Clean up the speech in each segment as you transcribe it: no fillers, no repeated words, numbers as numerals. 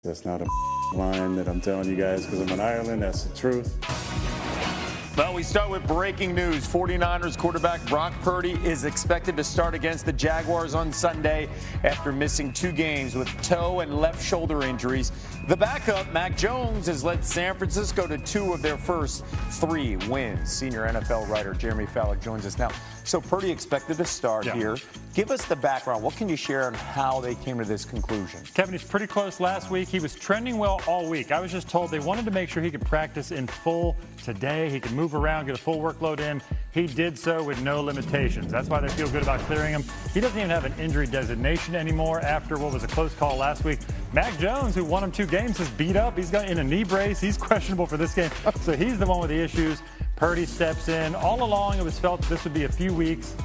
That's not a line that I'm telling you guys because I'm in Ireland. That's the truth. Well, we start with breaking news. 49ers quarterback Brock Purdy is expected to start against the Jaguars on Sunday after missing 2 games with toe and left shoulder injuries. The backup, Mac Jones, has led San Francisco to 2 of their first 3 wins. Senior NFL writer Jeremy Fowler joins us now. So Purdy expected to start here. Give us the background. What can you share on how they came to this conclusion? Kevin, he's pretty close last week. He was trending well all week. I was just told they wanted to make sure he could practice in full today. He could move around, get a full workload in. He did so with no limitations. That's why they feel good about clearing him. He doesn't even have an injury designation anymore after what was a close call last week. Mac Jones, who won him 2 games, is beat up. He's got in a knee brace. He's questionable for this game. So he's the one with the issues. Purdy steps in. All along, it was felt this would be a few weeks.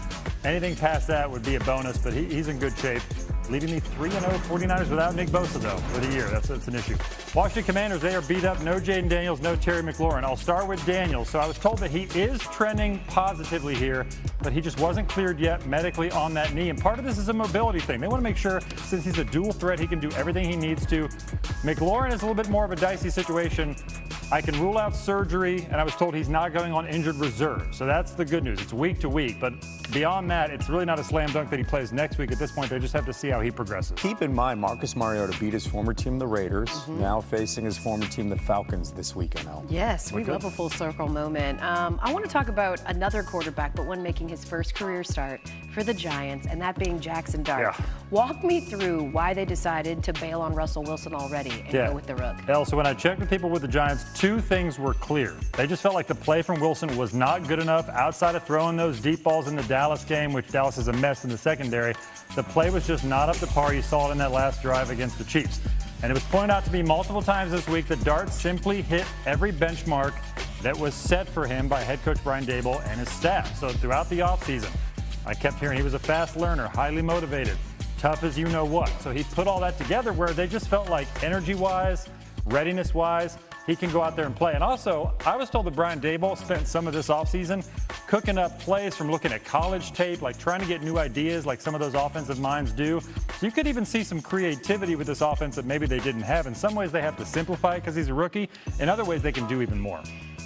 Anything past that would be a bonus, but he's in good shape. Leading me 3-0 49ers without Nick Bosa, though, for the year. That's an issue. Washington Commanders, they are beat up. No Jaden Daniels, no Terry McLaurin. I'll start with Daniels. So I was told that he is trending positively here, but he just wasn't cleared yet medically on that knee. And part of this is a mobility thing. They want to make sure, since he's a dual threat, he can do everything he needs to. McLaurin is a little bit more of a dicey situation. I can rule out surgery, and I was told he's not going on injured reserve. So that's the good news. It's week to week. But beyond that, it's really not a slam dunk that he plays next week. At this point, they just have to see how he progresses. Keep in mind, Marcus Mariota beat his former team, the Raiders, now facing his former team, the Falcons, this weekend. Yes, we love a full circle moment. I want to talk about another quarterback, but one making his first career start for the Giants, and that being Jackson Dart. Yeah. Walk me through why they decided to bail on Russell Wilson already and go with the rook. So when I checked with people with the Giants, 2 things were clear. They just felt like the play from Wilson was not good enough outside of throwing those deep balls in the Dallas game, which Dallas is a mess in the secondary. The play was just not up to par. You saw it in that last drive against the Chiefs. And it was pointed out to me multiple times this week that Dart simply hit every benchmark that was set for him by head coach Brian Dable and his staff. So throughout the offseason, I kept hearing he was a fast learner, highly motivated, tough as you know what. So he put all that together where they just felt like energy-wise, readiness-wise, he can go out there and play. And also, I was told that Brian Dable spent some of this offseason cooking up plays from looking at college tape, like trying to get new ideas like some of those offensive minds do. So you could even see some creativity with this offense that maybe they didn't have. In some ways, they have to simplify it because he's a rookie. In other ways, they can do even more.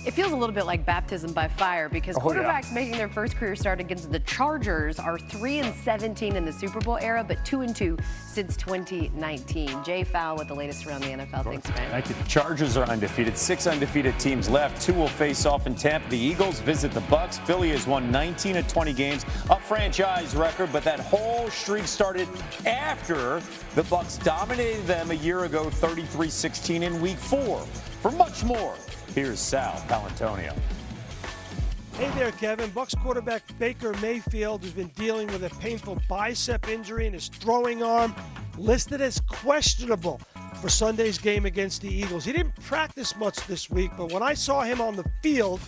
It feels a little bit like baptism by fire because quarterbacks making their first career start against the Chargers are 3-17 in the Super Bowl era, but 2-2 since 2019. Jay Fowl with the latest around the NFL. Thanks, man. Thank you. The Chargers are undefeated. 6 undefeated teams left. 2 will face off in Tampa. The Eagles visit the Bucs. Philly has won 19 of 20 games, a franchise record, but that whole streak started after the Bucs dominated them a year ago, 33-16 in Week 4. For much more, here's Sal Palantonio. Hey there, Kevin. Bucs quarterback Baker Mayfield has been dealing with a painful bicep injury in his throwing arm, listed as questionable for Sunday's game against the Eagles. He didn't practice much this week, but when I saw him on the field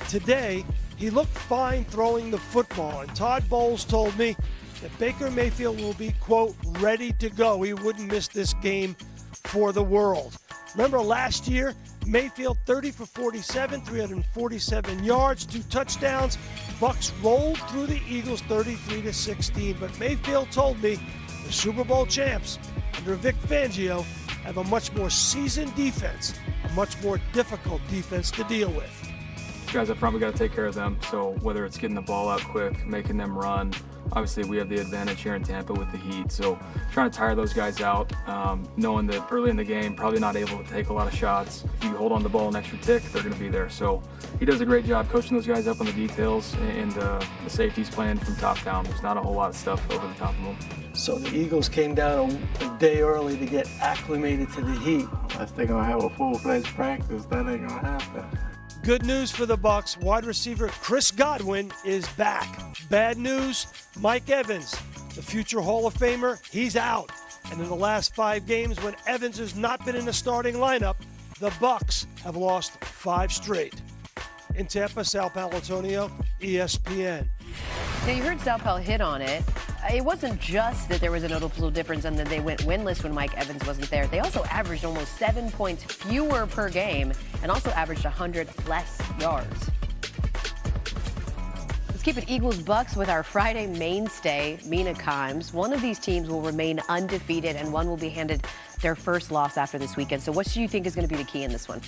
today, he looked fine throwing the football. And Todd Bowles told me that Baker Mayfield will be, quote, ready to go. He wouldn't miss this game for the world. Remember last year, Mayfield 30 for 47, 347 yards, 2 touchdowns. Bucs rolled through the Eagles 33-16, but Mayfield told me the Super Bowl champs under Vic Fangio have a much more seasoned defense, a much more difficult defense to deal with. Guys up front, we got to take care of them. So whether it's getting the ball out quick, making them run, obviously we have the advantage here in Tampa with the heat. So trying to tire those guys out, knowing that early in the game, probably not able to take a lot of shots. If you hold on the ball an extra tick, they're going to be there. So he does a great job coaching those guys up on the details and the safeties playing from top down. There's not a whole lot of stuff over the top of them. So the Eagles came down a day early to get acclimated to the heat. Unless they're going to have a full-fledged practice, that ain't going to happen. Good news for the Bucs. Wide receiver Chris Godwin is back. Bad news, Mike Evans, the future Hall of Famer, he's out. And in the last 5 games when Evans has not been in the starting lineup, the Bucs have lost 5 straight. In Tampa, Sal Palantonio, ESPN. Now, you heard Sal Pal hit on it. It wasn't just that there was a noticeable difference and that they went winless when Mike Evans wasn't there. They also averaged almost 7 points fewer per game and also averaged 100 less yards. Let's keep it Eagles-Bucks with our Friday mainstay, Mina Kimes. One of these teams will remain undefeated and one will be handed their first loss after this weekend. So what do you think is going to be the key in this one?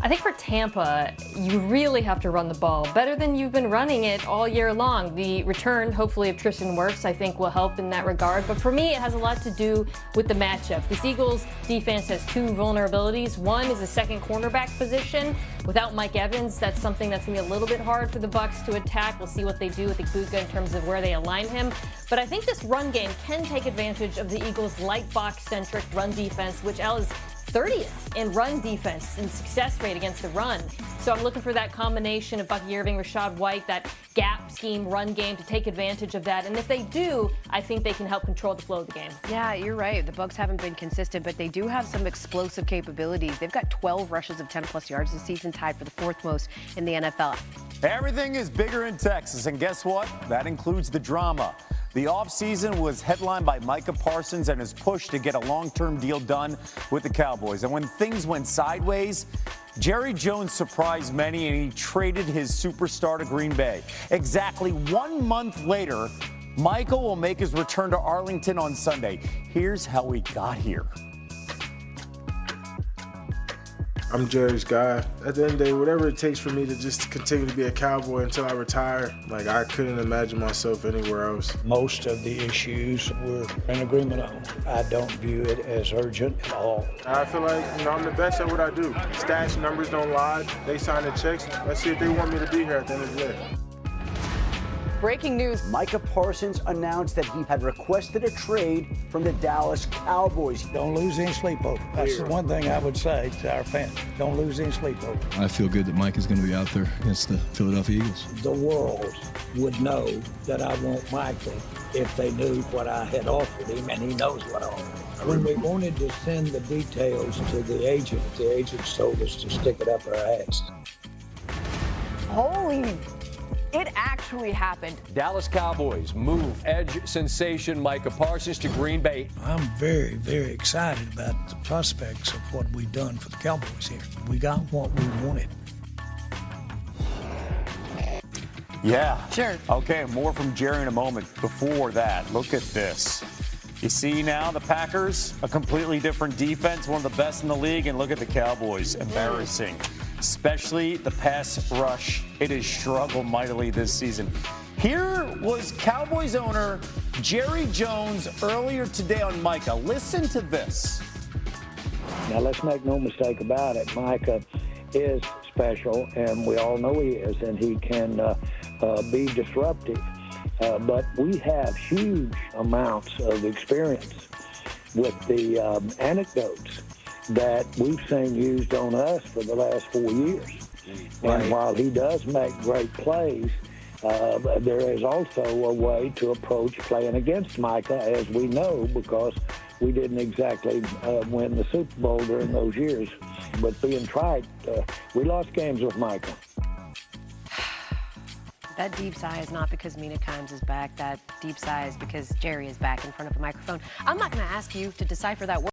I think for Tampa, you really have to run the ball better than you've been running it all year long. The return, hopefully, of Tristan Wirfs, I think will help in that regard. But for me, it has a lot to do with the matchup. This Eagles defense has two vulnerabilities. One is the second cornerback position. Without Mike Evans, that's something that's going to be a little bit hard for the Bucs to attack. We'll see what they do with Ikuka in terms of where they align him. But I think this run game can take advantage of the Eagles' light box-centric run defense, which Al is 30th in run defense and success rate against the run. So I'm looking for that combination of Bucky Irving, Rashad White, that gap scheme run game to take advantage of that. And if they do, I think they can help control the flow of the game. Yeah, you're right. The Bucs haven't been consistent, but they do have some explosive capabilities. They've got 12 rushes of 10-plus yards this season, tied for the fourth most in the NFL. Everything is bigger in Texas, and guess what? That includes the drama. The offseason was headlined by Micah Parsons and his push to get a long-term deal done with the Cowboys. And when things went sideways, Jerry Jones surprised many, and he traded his superstar to Green Bay. Exactly 1 month later, Michael will make his return to Arlington on Sunday. Here's how he got here. I'm Jerry's guy. At the end of the day, whatever it takes for me to just continue to be a Cowboy until I retire, like, I couldn't imagine myself anywhere else. Most of the issues we're in agreement on. I don't view it as urgent at all. I feel like, I'm the best at what I do. Stats, numbers don't lie. They sign the checks. Let's see if they want me to be here at the end of the day. Breaking news. Micah Parsons announced that he had requested a trade from the Dallas Cowboys. Don't lose any sleep over. That's the one thing I would say to our fans. Don't lose any sleep over. I feel good that Mike is going to be out there against the Philadelphia Eagles. The world would know that I want Micah if they knew what I had offered him, and he knows what I offered him. When we wanted to send the details to the agent told us to stick it up our ass. Holy... It actually happened. Dallas Cowboys move edge sensation Micah Parsons to Green Bay. I'm very, very excited about the prospects of what we've done for the Cowboys here. We got what we wanted. Yeah. Sure. Okay, more from Jerry in a moment. Before that, look at this. You see now the Packers, a completely different defense, one of the best in the league, and look at the Cowboys. Embarrassing. Especially the pass rush. It has struggled mightily this season. Here was Cowboys owner Jerry Jones earlier today on Micah. Listen to this. Now, let's make no mistake about it. Micah is special, and we all know he is, and he can be disruptive. But we have huge amounts of experience with the anecdotes that we've seen used on us for the last 4 years. Right. And while he does make great plays, there is also a way to approach playing against Micah, as we know, because we didn't exactly win the Super Bowl during those years. But being trite, we lost games with Micah. That deep sigh is not because Mina Kimes is back. That deep sigh is because Jerry is back in front of a microphone. I'm not going to ask you to decipher that word.